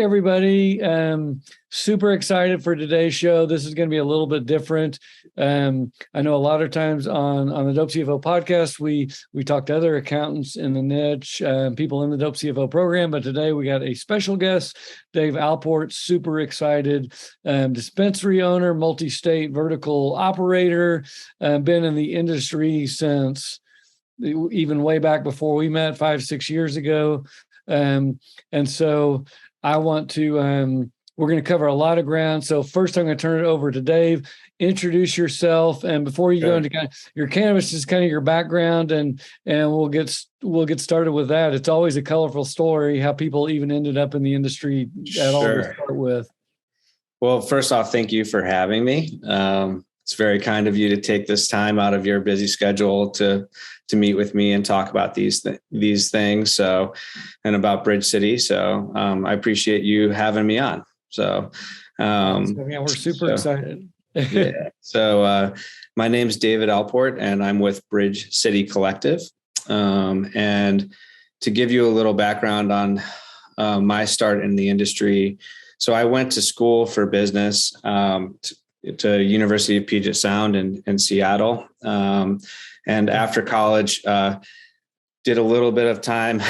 everybody. Super excited for today's show. This is going to be a little bit different. I know a lot of times on the Dope CFO podcast, we talk to other accountants in the niche, people in the Dope CFO program, but today we got a special guest, Dave Alport, super excited, dispensary owner, multi-state vertical operator, been in the industry since even way back before we met 5-6 years ago. And so I want to, we're going to cover a lot of ground. So first I'm going to turn it over to Dave. Introduce yourself. And before you go into kind of your cannabis, is kind of your background, and we'll get started with that. It's always a colorful story, how people even ended up in the industry at all to start with. Well, first off, thank you for having me. It's very kind of you to take this time out of your busy schedule to meet with me and talk about these things. So, and about Bridge City. So, I appreciate you having me on. So, we're super excited. Yeah. So, my name's David Alport, and I'm with Bridge City Collective. And to give you a little background on my start in the industry, so I went to school for business. To University of Puget Sound in Seattle. And after college, did a little bit of time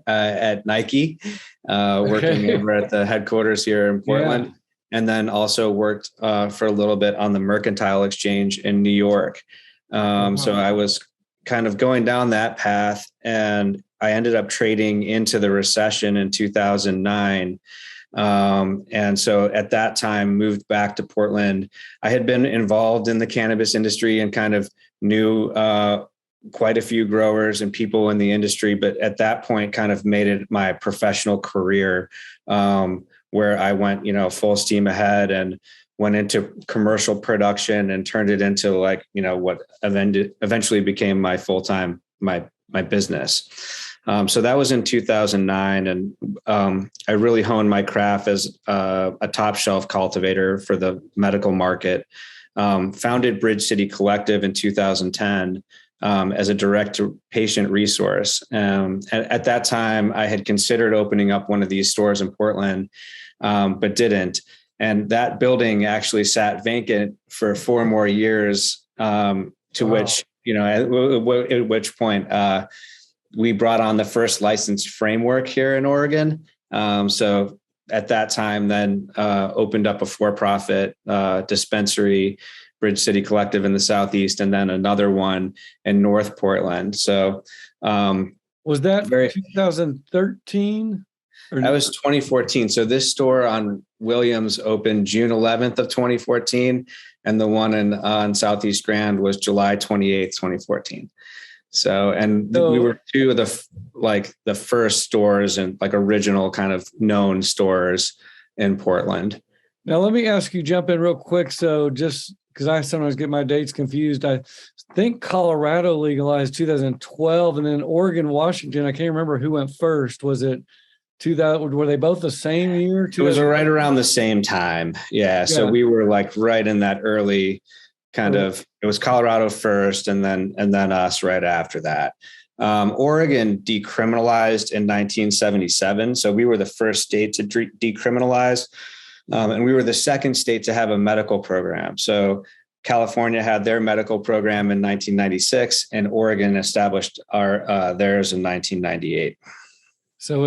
at Nike, working over at the headquarters here in Portland. Yeah. And then also worked for a little bit on the Mercantile Exchange in New York. So I was kind of going down that path, and I ended up trading into the recession in 2009. And so at that time, moved back to Portland. I had been involved in the cannabis industry and kind of knew quite a few growers and people in the industry, but at that point kind of made it my professional career, where I went, full steam ahead and went into commercial production and turned it into what eventually became my full-time, my business. So that was in 2009. And I really honed my craft as a top shelf cultivator for the medical market. Founded Bridge City Collective in 2010 as a direct to patient resource. At that time, I had considered opening up one of these stores in Portland, but didn't. And that building actually sat vacant for 4 more years, which, at which point, we brought on the first licensed framework here in Oregon. So at that time, then opened up a for-profit dispensary, Bridge City Collective in the Southeast, and then another one in North Portland. So was that 2013? That was 2014. So this store on Williams opened June 11th of 2014, and the one on Southeast Grand was July 28th, 2014. So, we were 2 of the first stores and original kind of known stores in Portland. Now, let me ask you, jump in real quick. So just because I sometimes get my dates confused, I think Colorado legalized 2012, and then Oregon, Washington. I can't remember who went first. Was it 2000? Were they both the same year? It was right around the same time. Yeah. So we were right in that early it was Colorado first and then us right after that. Oregon decriminalized in 1977. So we were the first state to decriminalize. And we were the second state to have a medical program. So California had their medical program in 1996, and Oregon established theirs in 1998. So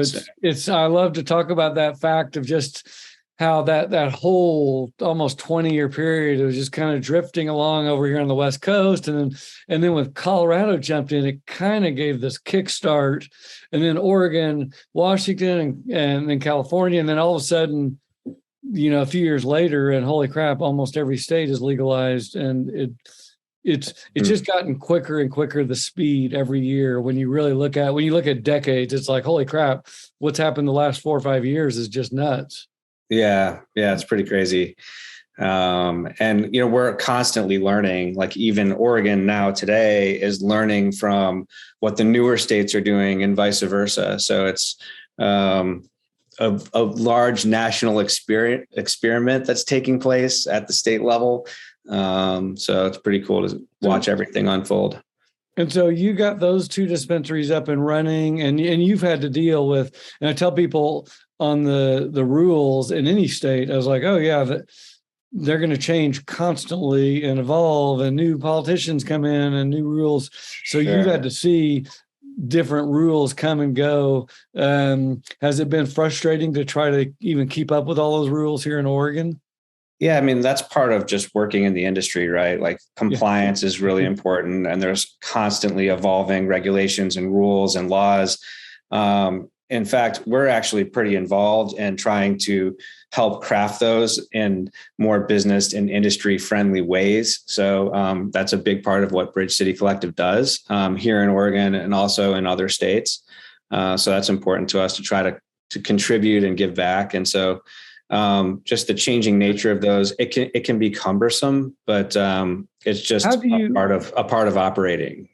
I love to talk about that fact of just how that whole almost 20-year period, it was just kind of drifting along over here on the West Coast. And then with Colorado jumped in, it kind of gave this kickstart. And then Oregon, Washington, and then California. And then all of a sudden, a few years later, and holy crap, almost every state is legalized. And it's just gotten quicker and quicker, the speed every year. When you look at decades, it's like, holy crap, what's happened the last 4 or 5 years is just nuts. Yeah, it's pretty crazy. And we're constantly learning, even Oregon now today is learning from what the newer states are doing and vice versa. So it's a large national experiment that's taking place at the state level. So it's pretty cool to watch everything unfold. And so you got those two dispensaries up and running, and you've had to deal with, and I tell people on the rules in any state, I was like, oh yeah, they're going to change constantly and evolve, and new politicians come in and new rules. So you've had to see different rules come and go. Has it been frustrating to try to even keep up with all those rules here in Oregon? Yeah, I mean, that's part of just working in the industry, right? Like compliance is really important, and there's constantly evolving regulations and rules and laws. In fact, we're actually pretty involved in trying to help craft those in more business and industry friendly ways. So that's a big part of what Bridge City Collective does here in Oregon and also in other states. So that's important to us to try to contribute and give back. And so just the changing nature of those, it can be cumbersome, but it's just a part of operating.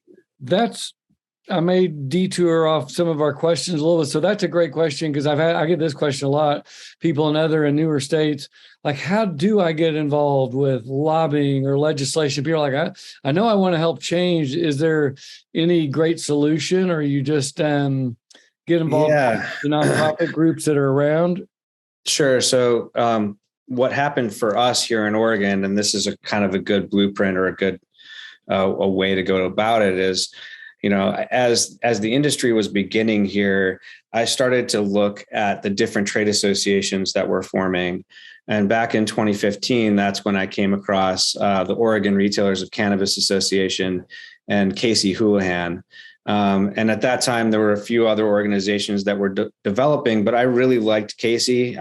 I may detour off some of our questions a little bit. So that's a great question, because I get this question a lot. People in other and newer states, like, how do I get involved with lobbying or legislation? People are like, I know I want to help change. Is there any great solution, or you just get involved with the nonprofit groups that are around? Sure. So what happened for us here in Oregon, and this is a kind of a good blueprint or a good a way to go about it, is, as the industry was beginning here, I started to look at the different trade associations that were forming. And back in 2015, that's when I came across the Oregon Retailers of Cannabis Association and Casey Houlihan. And at that time, there were a few other organizations that were developing, but I really liked Casey.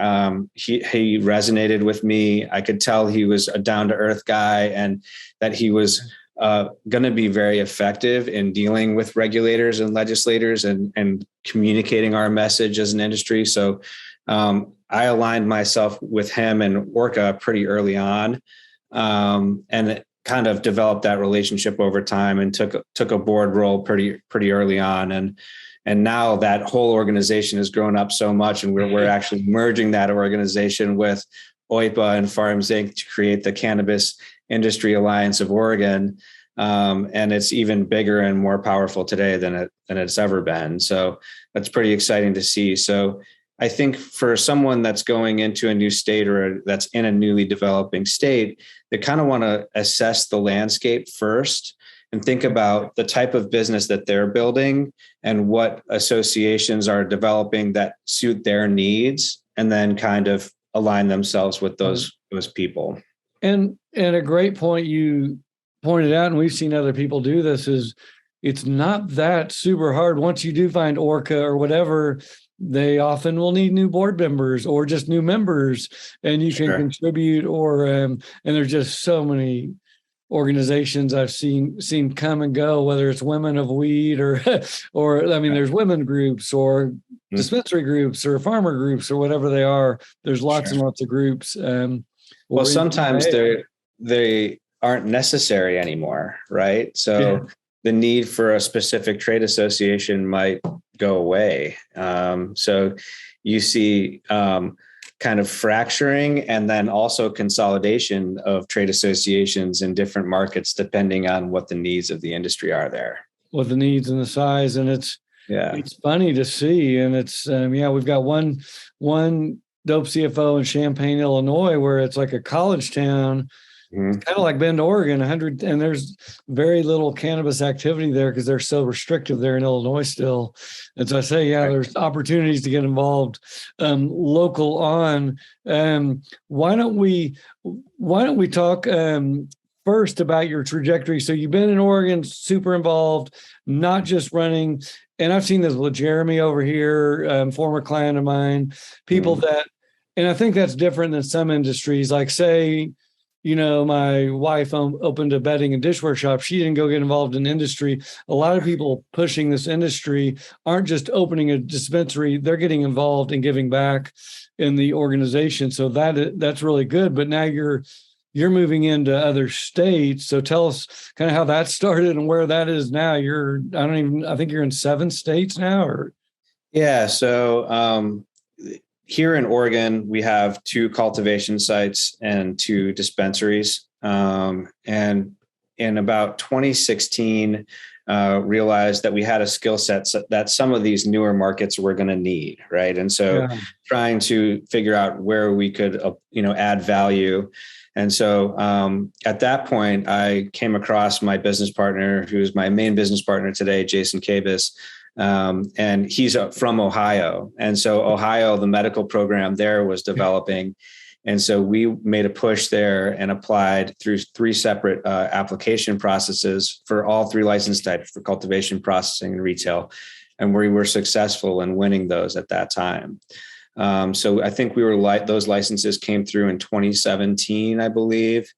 He resonated with me. I could tell he was a down-to-earth guy, and that he was going to be very effective in dealing with regulators and legislators and communicating our message as an industry. So I aligned myself with him and Orca pretty early on, and it kind of developed that relationship over time, and took a board role pretty early on. And now that whole organization has grown up so much, and we're actually merging that organization with OIPA and Farms Inc. to create the Cannabis Industry Alliance of Oregon. And it's even bigger and more powerful today than it's ever been. So that's pretty exciting to see. So I think for someone that's going into a new state, or that's in a newly developing state, they kind of want to assess the landscape first and think about the type of business that they're building and what associations are developing that suit their needs, and then kind of align themselves with those people. And a great point you pointed out, and we've seen other people do this, is it's not that super hard. Once you do find Orca or whatever, they often will need new board members or just new members, and you can contribute, or and there's just so many organizations I've seen come and go, whether it's Women of Weed or I mean, there's women groups or dispensary groups or farmer groups or whatever they are. There's lots and lots of groups. Well, sometimes they aren't necessary anymore, right? So the need for a specific trade association might go away. So you see kind of fracturing, and then also consolidation of trade associations in different markets, depending on what the needs of the industry are there. What the needs and the size. And it's funny to see. And it's, we've got one dope CFO in Champaign, Illinois, where it's like a college town. It's kind of like Bend, Oregon, 100, and there's very little cannabis activity there because they're so restrictive there in Illinois still. And so I say, there's opportunities to get involved local on. Why don't we talk first about your trajectory? So you've been in Oregon, super involved, not just running. And I've seen this with Jeremy over here, former client of mine, people that, and I think that's different than some industries, like say, my wife opened a bedding and dishware shop. She didn't go get involved in industry. A lot of people pushing this industry aren't just opening a dispensary. They're getting involved and giving back in the organization. So that's really good. But now you're moving into other states. So tell us kind of how that started and where that is now. I think you're in 7 states now, or? Yeah. So, here in Oregon, we have 2 cultivation sites and 2 dispensaries. And in about 2016, realized that we had a skill set that some of these newer markets were going to need, right? And so trying to figure out where we could, add value. And so at that point, I came across my business partner, who's my main business partner today, Jason Cannabis, and he's from Ohio. And so Ohio, the medical program there was developing. And so we made a push there and applied through 3 separate application processes for all 3 license types for cultivation, processing, and retail. And we were successful in winning those at that time. So I think those licenses came through in 2017, I believe.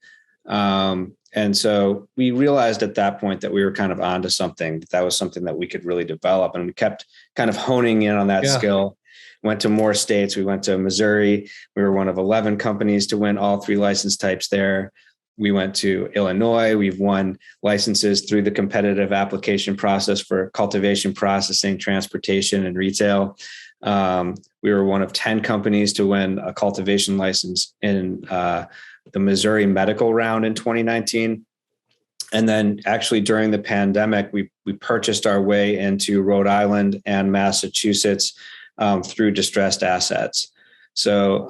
And so we realized at that point that we were kind of onto something, that was something that we could really develop. And we kept kind of honing in on that skill. Went to more states. We went to Missouri. We were one of 11 companies to win all 3 license types there. We went to Illinois. We've won licenses through the competitive application process for cultivation, processing, transportation, and retail. We were one of 10 companies to win a cultivation license in the Missouri medical round in 2019. And then actually during the pandemic, we purchased our way into Rhode Island and Massachusetts through distressed assets. So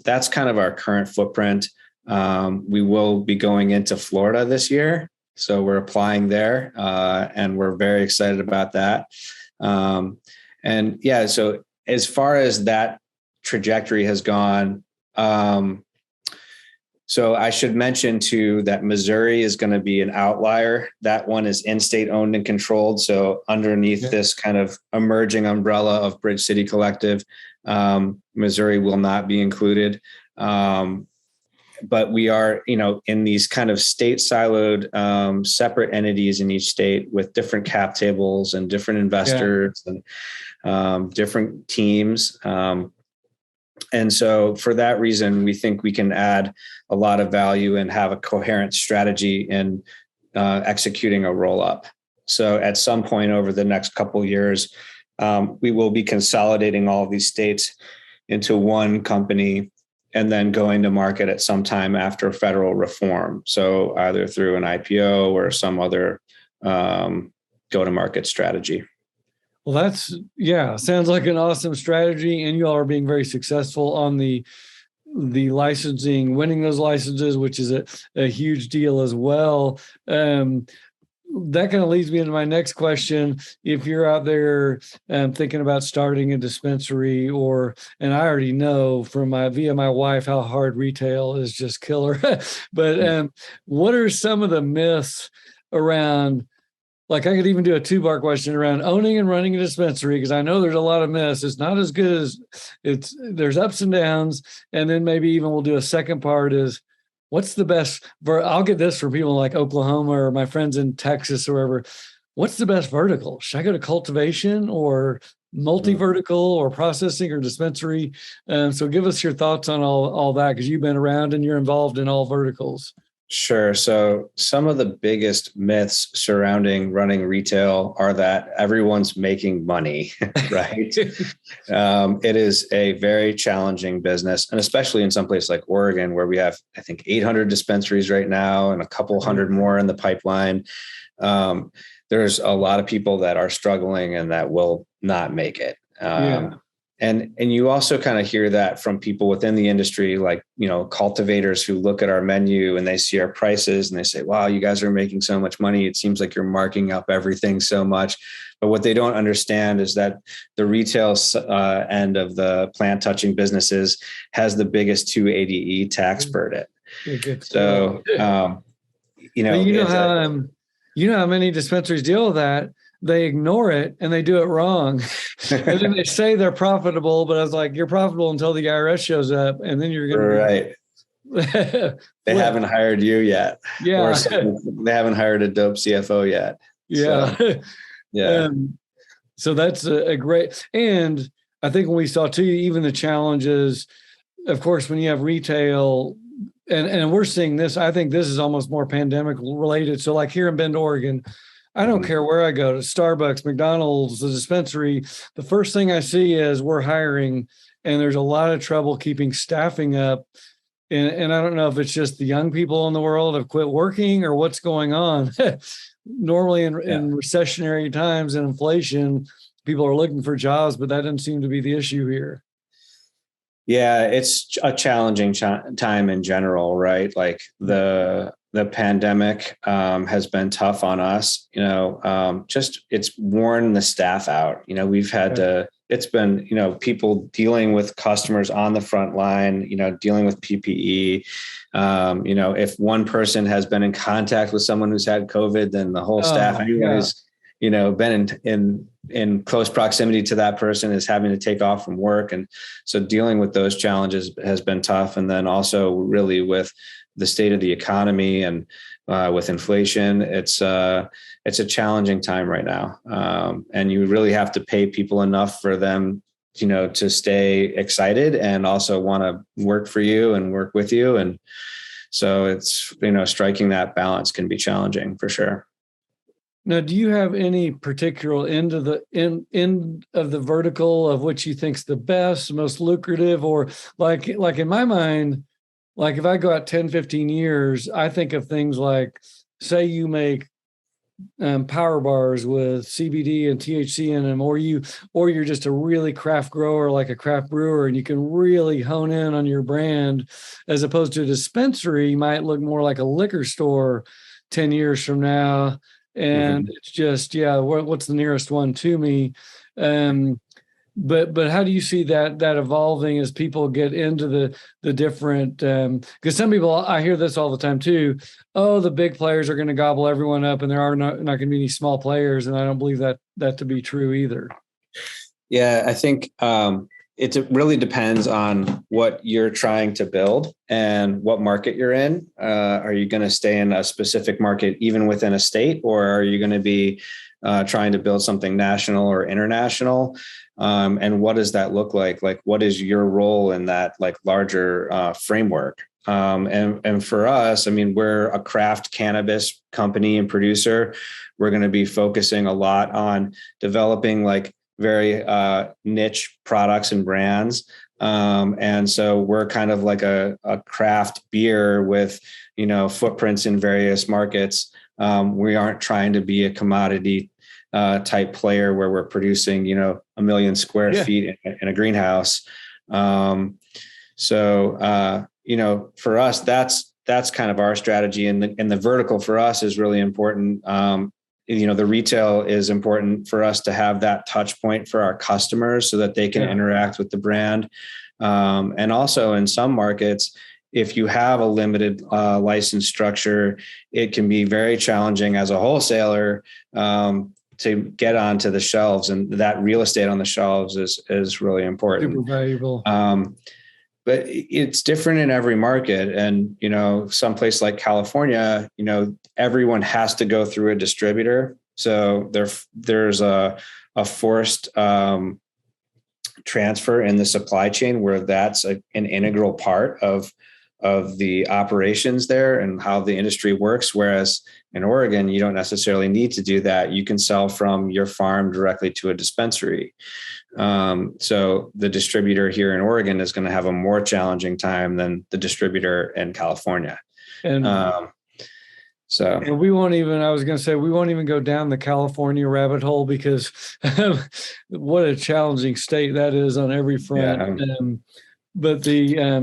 that's kind of our current footprint. We will be going into Florida this year. So we're applying there and we're very excited about that. So as far as that trajectory has gone, so I should mention too that Missouri is going to be an outlier. That one is in-state owned and controlled. So underneath this kind of emerging umbrella of Bridge City Collective, Missouri will not be included. But we are, in these kind of state siloed, separate entities in each state with different cap tables and different investors and different teams. And so for that reason, we think we can add a lot of value and have a coherent strategy in executing a roll up. So at some point over the next couple of years, we will be consolidating all of these states into one company and then going to market at some time after federal reform. So either through an IPO or some other go-to-market strategy. Well, sounds like an awesome strategy, and you all are being very successful on the licensing, winning those licenses, which is a huge deal as well. That kind of leads me into my next question. If you're out there thinking about starting a dispensary, and I already know via my wife how hard retail is, just killer. But what are some of the myths around? Like I could even do a 2-part question around owning and running a dispensary, because I know there's a lot of myths. It's not as good as there's ups and downs. And then maybe even we'll do a second part is what's the best, I'll get this for people like Oklahoma or my friends in Texas or wherever. What's the best vertical? Should I go to cultivation or multi-vertical or processing or dispensary? So give us your thoughts on all that, because you've been around and you're involved in all verticals. Sure. So some of the biggest myths surrounding running retail are that everyone's making money, right? It is a very challenging business, and especially in some place like Oregon, where we have, I think, 800 dispensaries right now and a couple hundred more in the pipeline. There's a lot of people that are struggling and that will not make it. And you also kind of hear that from people within the industry, like, cultivators who look at our menu and they see our prices and they say, wow, you guys are making so much money. It seems like you're marking up everything so much. But what they don't understand is that the retail end of the plant touching businesses has the biggest 280E tax burden. So, you know how many dispensaries deal with that. They ignore it and they do it wrong. And then they say they're profitable, but I was like, you're profitable until the IRS shows up, and then you're going to They haven't hired you yet. Yeah. Or they haven't hired a dope CFO yet. Yeah. So, yeah. So that's a great, and I think when we saw too, even the challenges, of course, when you have retail, and we're seeing this, I think this is almost more pandemic related. So like here in Bend, Oregon, I don't care where I go, to Starbucks, McDonald's, the dispensary, the first thing I see is we're hiring, and there's a lot of trouble keeping staffing up. And I don't know if it's just the young people in the world have quit working or what's going on. Normally in recessionary times and inflation, people are looking for jobs, but that doesn't seem to be the issue here. Yeah, it's a challenging time in general, right? Like the pandemic has been tough on us. Just it's worn the staff out. We've had to. It's been people dealing with customers on the front line. Dealing with PPE. If one person has been in contact with someone who's had COVID, then the whole staff, anyone who's been in close proximity to that person is having to take off from work. And so dealing with those challenges has been tough. And then also really with the state of the economy and with inflation, it's a challenging time right now. And you really have to pay people enough for them, to stay excited and also want to work for you and work with you. And so it's, striking that balance can be challenging for sure. Now, do you have any particular end of the vertical of which you think's the best, most lucrative, or like in my mind, like if I go out 10, 15 years, I think of things like, say you make power bars with CBD and THC in them, or you're just a really craft grower, like a craft brewer, and you can really hone in on your brand, as opposed to a dispensary, you might look more like a liquor store 10 years from now. And it's just, what's the nearest one to me? But how do you see that evolving as people get into the different, because some people, I hear this all the time too. Oh, the big players are going to gobble everyone up and there are not going to be any small players. And I don't believe that to be true either. Yeah, I think it really depends on what you're trying to build and what market you're in. Are you going to stay in a specific market, even within a state, or are you going to be trying to build something national or international? And what does that look like? Like, what is your role in that larger framework? And for us, we're a craft cannabis company and producer. We're going to be focusing a lot on developing very niche products and brands. And so we're kind of like a craft beer with, footprints in various markets. We aren't trying to be a commodity type player where we're producing, 1 million square feet in a greenhouse. So for us, that's kind of our strategy. And the vertical for us is really important. The retail is important for us to have that touch point for our customers so that they can interact with the brand. And also in some markets, if you have a limited license structure, it can be very challenging as a wholesaler to get onto the shelves, and that real estate on the shelves is really important. Super valuable. But it's different in every market. And, someplace like California, everyone has to go through a distributor. So there's a forced transfer in the supply chain where that's an integral part of the operations there and how the industry works. Whereas in Oregon, you don't necessarily need to do that. You can sell from your farm directly to a dispensary. So the distributor here in Oregon is going to have a more challenging time than the distributor in California. And and we won't even go down the California rabbit hole because what a challenging state that is on every front. Yeah.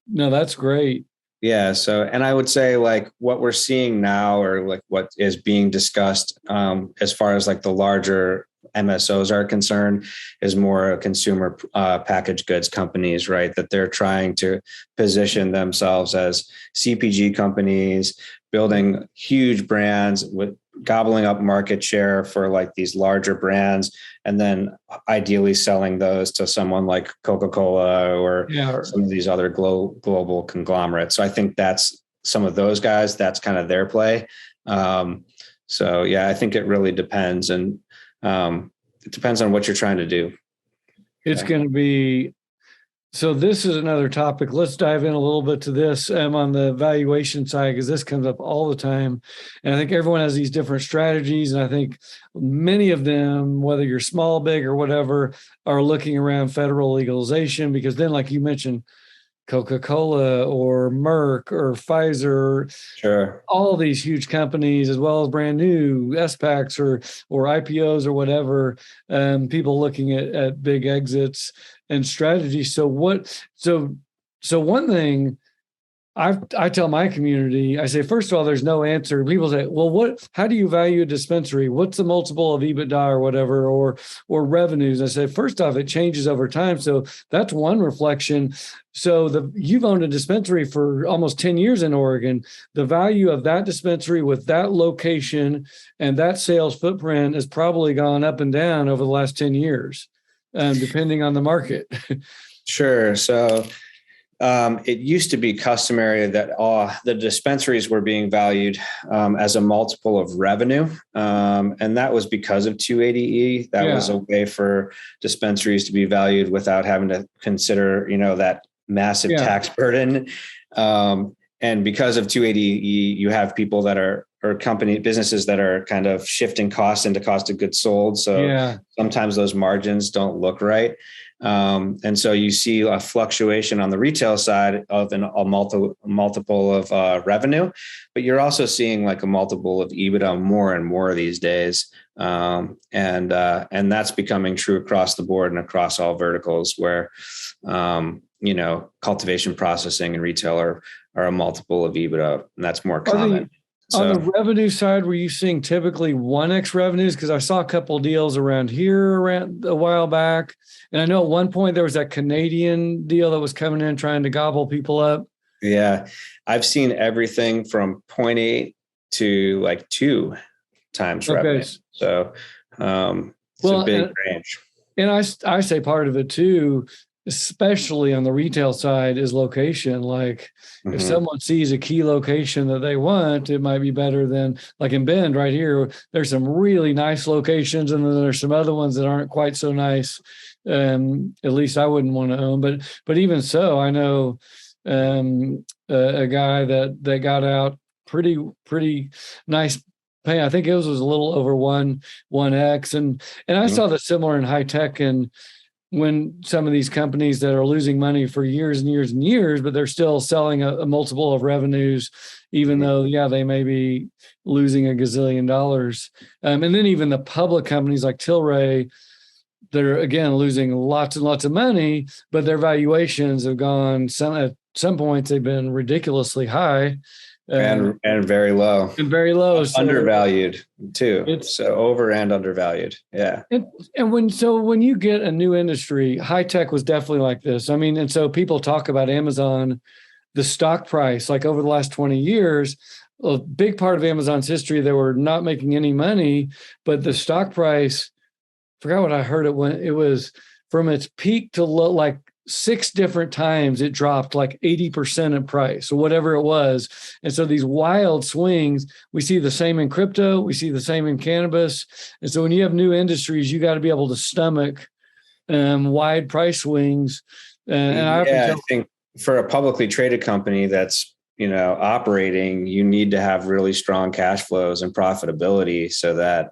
No, that's great. Yeah. So, and I would say what we're seeing now, or what is being discussed as far as the larger MSOs are concerned, is more consumer packaged goods companies, right? That they're trying to position themselves as CPG companies, building huge brands with gobbling up market share for these larger brands, and then ideally selling those to someone like Coca-Cola or some of these other global conglomerates. So I think that's some of those guys, that's kind of their play. So yeah, I think it really depends. And it depends on what you're trying to do. It's going to be, so this is another topic. Let's dive in a little bit to this on the valuation side, because this comes up all the time. And I think everyone has these different strategies. And I think many of them, whether you're small, big, or whatever, are looking around federal legalization, because then, like you mentioned, Coca-Cola or Merck or Pfizer, Sure. all these huge companies, as well as brand new SPACs or IPOs or whatever, people looking at big exits and strategies. So one thing I tell my community, I say, first of all, there's no answer. People say, well, how do you value a dispensary? What's the multiple of EBITDA or whatever, or revenues? I say, first off, it changes over time. So that's one reflection. So you've owned a dispensary for almost 10 years in Oregon. The value of that dispensary with that location and that sales footprint has probably gone up and down over the last 10 years, depending on the market. Sure. So it used to be customary that the dispensaries were being valued as a multiple of revenue. And that was because of 280E. That was a way for dispensaries to be valued without having to consider, that massive tax burden. And because of 280E, you have people that are, or businesses that are kind of shifting costs into cost of goods sold. So sometimes those margins don't look right. And so you see a fluctuation on the retail side of a multiple of revenue, but you're also seeing like a multiple of EBITDA more and more these days. And that's becoming true across the board and across all verticals where, cultivation, processing, and retail are a multiple of EBITDA, and that's more common. On the revenue side, were you seeing typically 1x revenues? Because I saw a couple of deals around a while back. And I know at one point there was that Canadian deal that was coming in trying to gobble people up. Yeah. I've seen everything from 0.8 to like 2 times revenue. So it's a big range. And I say part of it too, especially on the retail side, is location. Like if someone sees a key location that they want, it might be better than, like in Bend right here, there's some really nice locations. And then there's some other ones that aren't quite so nice. At least I wouldn't want to own, but even so, I know a guy that got out pretty nice pay. I think it was a little over 1x. And I saw the similar in high tech, and when some of these companies that are losing money for years and years and years, but they're still selling a multiple of revenues, even though, they may be losing $1 gazillion. And then even the public companies like Tilray, they're again losing lots and lots of money, but their valuations have gone, at some points they've been ridiculously high. And very low. And very low. So undervalued too. So over and undervalued. Yeah. And when you get a new industry, high tech was definitely like this. I mean, and so people talk about Amazon, the stock price, like over the last 20 years, a big part of Amazon's history, they were not making any money, but the stock price, forgot what I heard it when it was from its peak to low, like 6 different times it dropped like 80% in price or whatever it was. And so these wild swings, we see the same in crypto, we see the same in cannabis. And so when you have new industries, you got to be able to stomach wide price swings. And I think for a publicly traded company that's, operating, you need to have really strong cash flows and profitability so that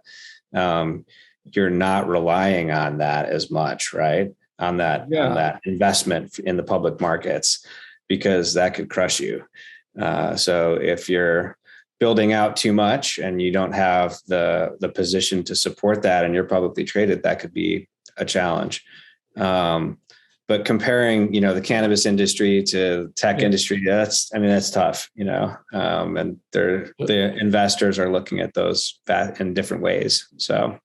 you're not relying on that as much, right? On that investment in the public markets, because that could crush you. So if you're building out too much and you don't have the position to support that and you're publicly traded, that could be a challenge. But comparing, the cannabis industry to tech industry, that's tough, and the investors are looking at those in different ways. So.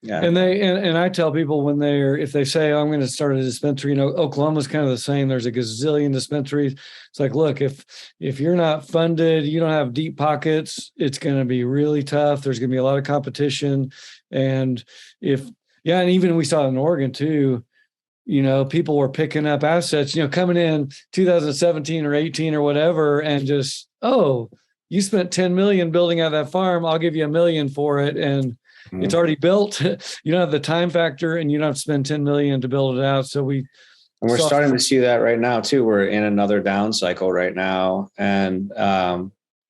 Yeah. And I tell people if they say, I'm going to start a dispensary, Oklahoma's kind of the same. There's a gazillion dispensaries. It's like, look, if you're not funded, you don't have deep pockets, it's going to be really tough. There's going to be a lot of competition. And and even we saw it in Oregon too, people were picking up assets, coming in 2017 or 18 or whatever, and just, you spent 10 million building out that farm, I'll give you $1 million for it. And it's already built. You don't have the time factor, and you don't have to spend 10 million to build it out. So we're starting to see that right now too. We're in another down cycle right now. And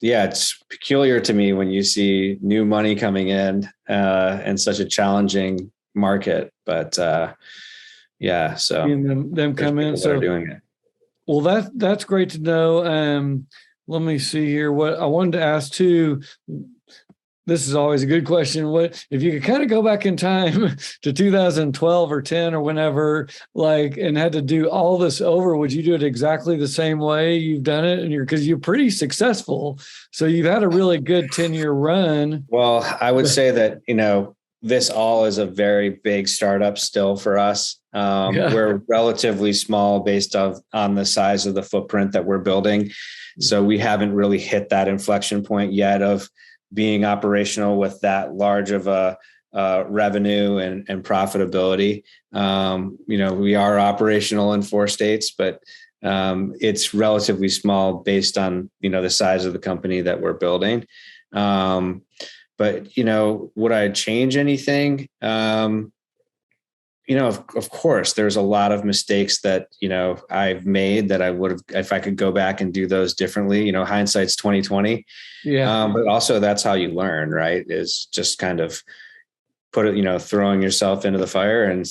it's peculiar to me when you see new money coming in such a challenging market. But so them come in. So doing it. Well, that's great to know. Let me see here. What I wanted to ask too. This is always a good question. What if you could kind of go back in time to 2012 or 10 or whenever, like, and had to do all this over? Would you do it exactly the same way you've done it? And because you're pretty successful, so you've had a really good 10-year run. Well, I would say that, this all is a very big startup still for us. We're relatively small based on the size of the footprint that we're building. So we haven't really hit that inflection point yet of being operational with that large of a revenue and profitability. We are operational in 4 states, but it's relatively small based on, the size of the company that we're building. But, would I change anything? Of course, there's a lot of mistakes that, I've made that I would have, if I could go back and do those differently, hindsight's 2020. Yeah. But also that's how you learn, right? Is just kind of throwing yourself into the fire and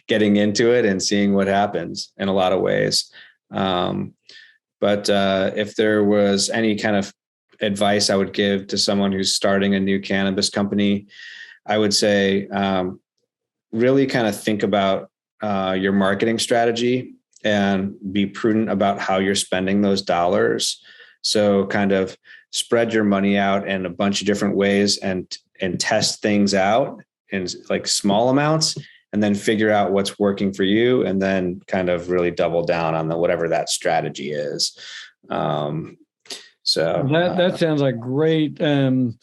getting into it and seeing what happens in a lot of ways. But if there was any kind of advice I would give to someone who's starting a new cannabis company, I would say, really kind of think about your marketing strategy and be prudent about how you're spending those dollars. So kind of spread your money out in a bunch of different ways and test things out in like small amounts, and then figure out what's working for you, and then kind of really double down on whatever that strategy is. So that sounds like great. And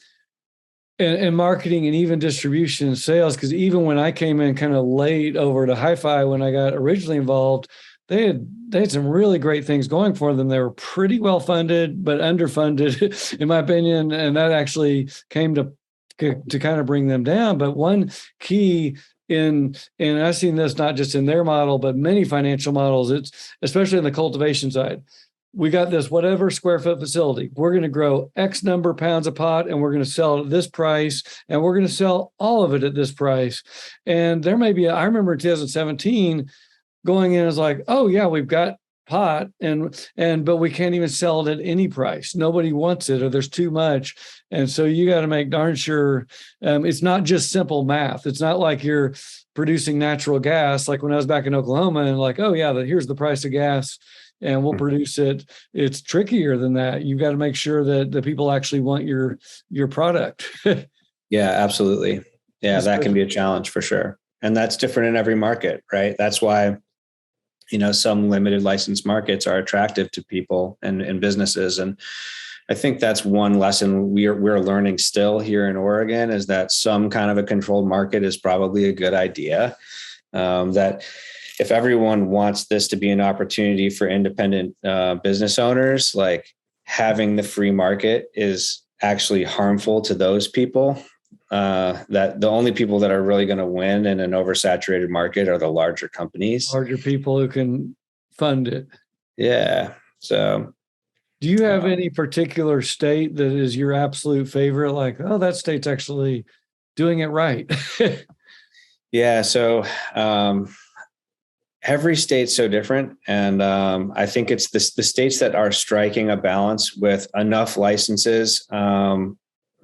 marketing and even distribution and sales, because even when I came in kind of late over to Hi-Fi, when I got originally involved, they had some really great things going for them. They were pretty well funded, but underfunded, in my opinion, and that actually came to kind of bring them down. But one key and I've seen this not just in their model, but many financial models, it's especially in the cultivation side. We got this whatever square foot facility. We're going to grow X number of pounds of pot, and we're going to sell it at this price, and we're going to sell all of it at this price. And there may be, I remember in 2017 going in as like, oh yeah, we've got pot but we can't even sell it at any price. Nobody wants it, or there's too much. And so you got to make darn sure it's not just simple math. It's not like you're producing natural gas. Like when I was back in Oklahoma and like, oh yeah, here's the price of gas, and we'll produce it. It's trickier than that. You've got to make sure that the people actually want your product. Yeah, absolutely. Yeah, that can be a challenge for sure. And that's different in every market, right? That's why, some limited license markets are attractive to people and businesses. And I think that's one lesson we're learning still here in Oregon, is that some kind of a controlled market is probably a good idea. That if everyone wants this to be an opportunity for independent business owners, like having the free market is actually harmful to those people. That the only people that are really going to win in an oversaturated market are the larger companies. Larger people who can fund it. Yeah. So do you have any particular state that is your absolute favorite? Like, oh, that state's actually doing it right. Yeah. So every state's so different. And I think it's the states that are striking a balance with enough licenses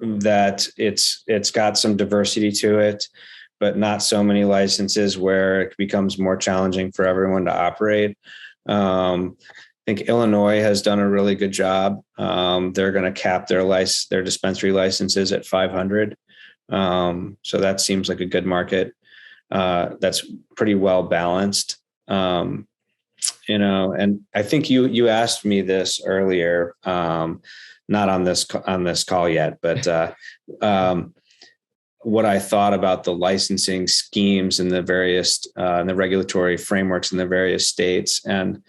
that it's got some diversity to it, but not so many licenses where it becomes more challenging for everyone to operate. I think Illinois has done a really good job. They're going to cap their dispensary licenses at 500. So that seems like a good market. That's pretty well balanced. And I think you asked me this earlier, not on this call yet, but what I thought about the licensing schemes and the various and the regulatory frameworks in the various states. And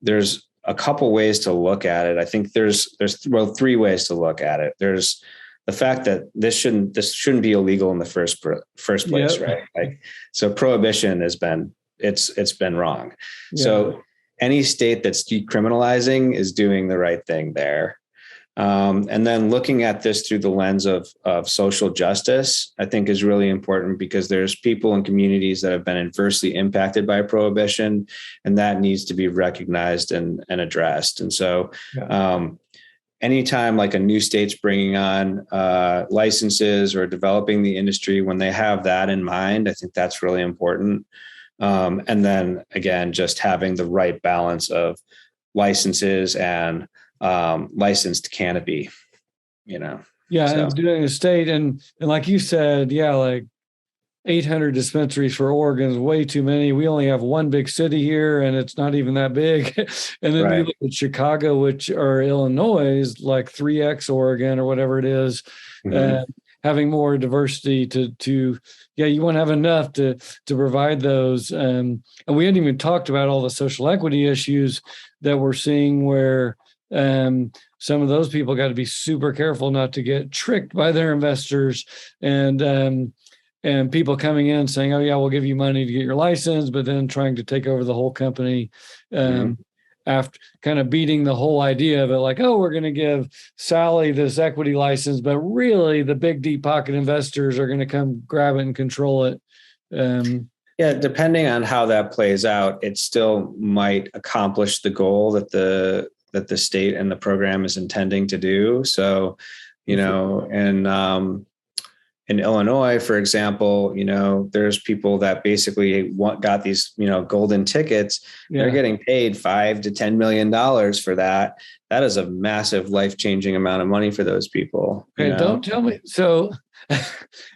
there's a couple ways to look at it. I think there's 3 ways to look at it. There's the fact that this shouldn't be illegal in the first place, yep. Right? Like, so prohibition has been wrong. Yeah. So any state that's decriminalizing is doing the right thing there. And then looking at this through the lens of social justice, I think is really important, because there's people in communities that have been adversely impacted by prohibition, and that needs to be recognized and addressed. And so anytime like a new state's bringing on licenses or developing the industry, when they have that in mind, I think that's really important. And then again, just having the right balance of licenses and licensed canopy, Yeah. So. And doing a state and like you said, like 800 dispensaries for Oregon is way too many. We only have one big city here, and it's not even that big. And then you look at Chicago, or Illinois is like 3x Oregon or whatever it is. Having more diversity to you want to have enough to provide those. And we hadn't even talked about all the social equity issues that we're seeing, where some of those people got to be super careful not to get tricked by their investors and people coming in saying, "Oh yeah, we'll give you money to get your license," but then trying to take over the whole company. After kind of beating the whole idea of it, like, "Oh, we're going to give Sally this equity license," but really the big deep pocket investors are going to come grab it and control it. Depending on how that plays out, it still might accomplish the goal that the state and the program is intending to do. So, in Illinois, for example, there's people that basically got these, golden tickets. They're getting paid $5 to $10 million for that. That is a massive life-changing amount of money for those people. Okay, don't tell me. So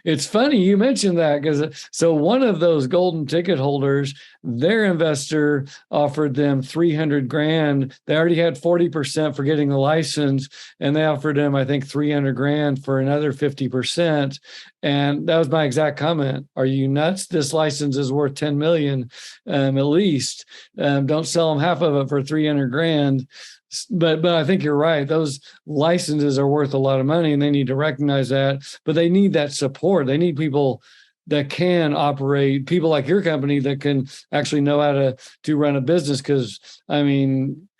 it's funny you mentioned that, because one of those golden ticket holders, their investor offered them $300,000. They already had 40% for getting the license, and they offered them, I think, $300,000 for another 50%. And that was my exact comment. Are you nuts? This license is worth $10 million at least. Don't sell them half of it for $300,000. But I think you're right. Those licenses are worth a lot of money, and they need to recognize that. But they need that support. They need people that can operate, people like your company that can actually know how to run a business. Because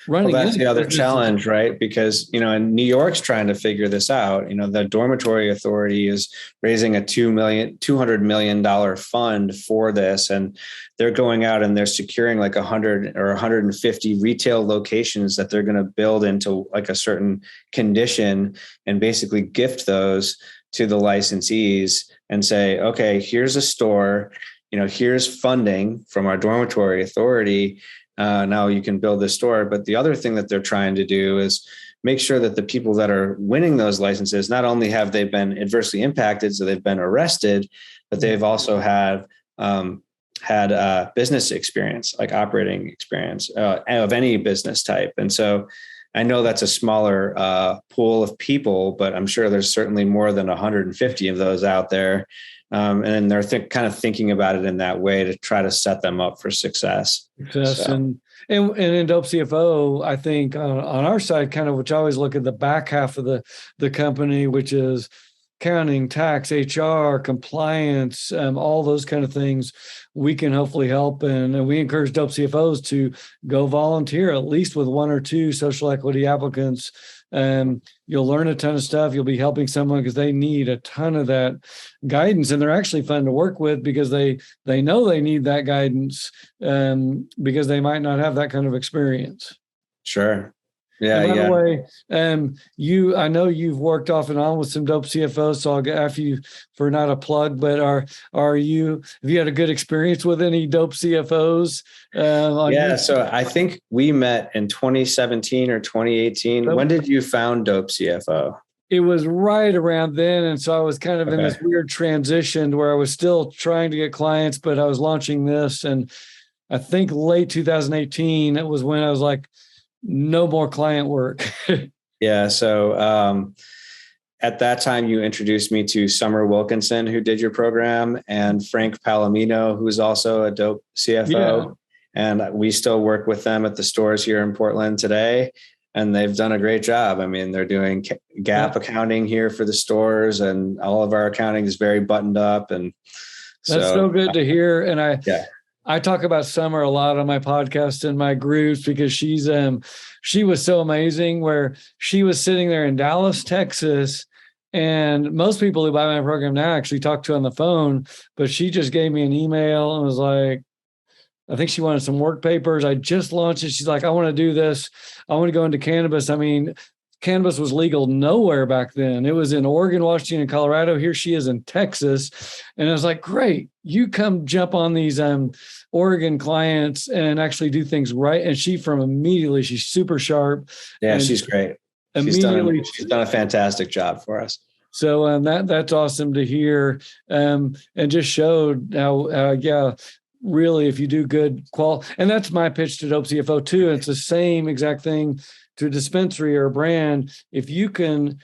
running that's the other challenge, right? Because and New York's trying to figure this out. The Dormitory Authority is raising a $200 million fund for this, and they're going out and they're securing like 100 or 150 retail locations that they're going to build into like a certain condition, and basically gift those to the licensees and say, okay, here's a store, here's funding from our Dormitory Authority. Now you can build this store. But the other thing that they're trying to do is make sure that the people that are winning those licenses, not only have they been adversely impacted, so they've been arrested, but they've also had business experience, like operating experience of any business type. And so I know that's a smaller pool of people, but I'm sure there's certainly more than 150 of those out there. And they're kind of thinking about it in that way to try to set them up for success. And in Dope CFO, I think on our side, kind of, which I always look at the back half of the company, which is accounting, tax, HR, compliance, all those kind of things, we can hopefully help. And we encourage Dope CFOs to go volunteer, at least with one or two social equity applicants. You'll learn a ton of stuff. You'll be helping someone because they need a ton of that guidance, and they're actually fun to work with because they know they need that guidance because they might not have that kind of experience. Sure. Yeah. And by the way, I know you've worked off and on with some Dope CFOs, so I'll get after you for not a plug, but have you had a good experience with any Dope CFOs? So I think we met in 2017 or 2018. When did you found Dope CFO? It was right around then. And so I was kind of in this weird transition where I was still trying to get clients, but I was launching this. And I think late 2018, it was when I was like, no more client work. Yeah. So at that time, you introduced me to Summer Wilkinson, who did your program, and Frank Palomino, who's also a Dope CFO. Yeah. And we still work with them at the stores here in Portland today. And they've done a great job. They're doing gap accounting here for the stores, and all of our accounting is very buttoned up. And that's so good to hear. And I talk about Summer a lot on my podcast and my groups because she was so amazing where she was sitting there in Dallas, Texas. And most people who buy my program now actually talk to on the phone, but she just gave me an email and was like, I think she wanted some work papers. I just launched it. She's like, I want to do this. I want to go into cannabis. I mean, cannabis was legal nowhere back then. It was in Oregon, Washington, and Colorado. Here she is in Texas. And I was like, great, you come jump on these Oregon clients and actually do things right. And she's super sharp. Yeah, she's great. She's done a fantastic job for us. So that's awesome to hear, and just showed how really, if you do good and that's my pitch to Dope CFO too. It's the same exact thing to a dispensary or a brand. If you can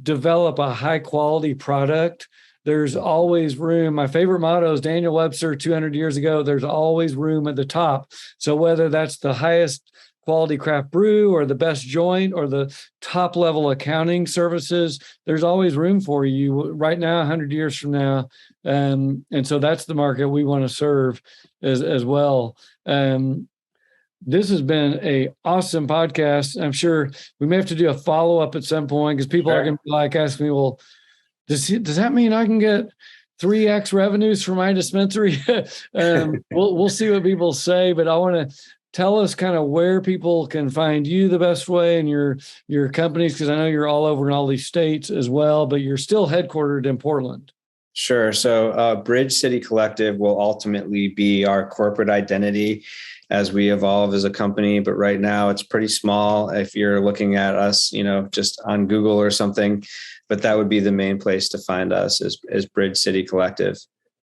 develop a high quality product, there's always room. My favorite motto is Daniel Webster 200 years ago. There's always room at the top. So whether that's the highest quality craft brew or the best joint or the top level accounting services, there's always room for you right now, 100 years from now. And so that's the market we want to serve as well. This has been an awesome podcast. I'm sure we may have to do a follow-up at some point because people are going to be like, ask me, well, does that mean I can get 3x revenues for my dispensary? We'll see what people say, but I want to tell us kind of where people can find you the best way and your companies, because I know you're all over in all these states as well, but you're still headquartered in Portland. Sure. So Bridge City Collective will ultimately be our corporate identity as we evolve as a company. But right now it's pretty small if you're looking at us, just on Google or something. But that would be the main place to find us is Bridge City Collective.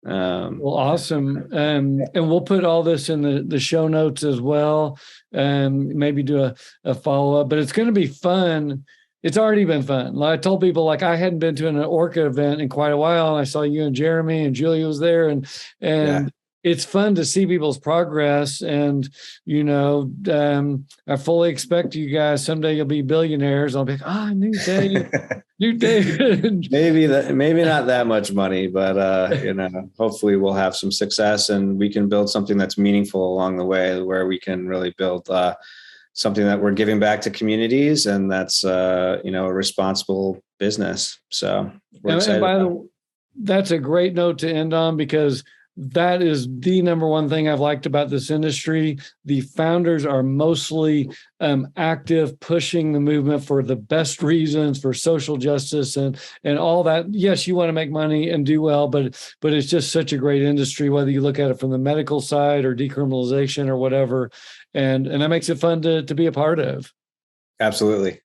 Well, awesome. And we'll put all this in the show notes as well, and maybe do a follow-up, but it's going to be fun. It's already been fun. Like I told people, like I hadn't been to an Orca event in quite a while, and I saw you and Jeremy and Julia was there, and it's fun to see people's progress. And, I fully expect you guys someday you'll be billionaires. I'll be like, new day, new day. maybe not that much money, but, hopefully we'll have some success and we can build something that's meaningful along the way where we can really build something that we're giving back to communities. And that's, a responsible business. So we're excited. That's a great note to end on, because that is the number one thing I've liked about this industry. The founders are mostly active, pushing the movement for the best reasons, for social justice and all that. Yes, you want to make money and do well, but it's just such a great industry, whether you look at it from the medical side or decriminalization or whatever. And that makes it fun to be a part of. Absolutely.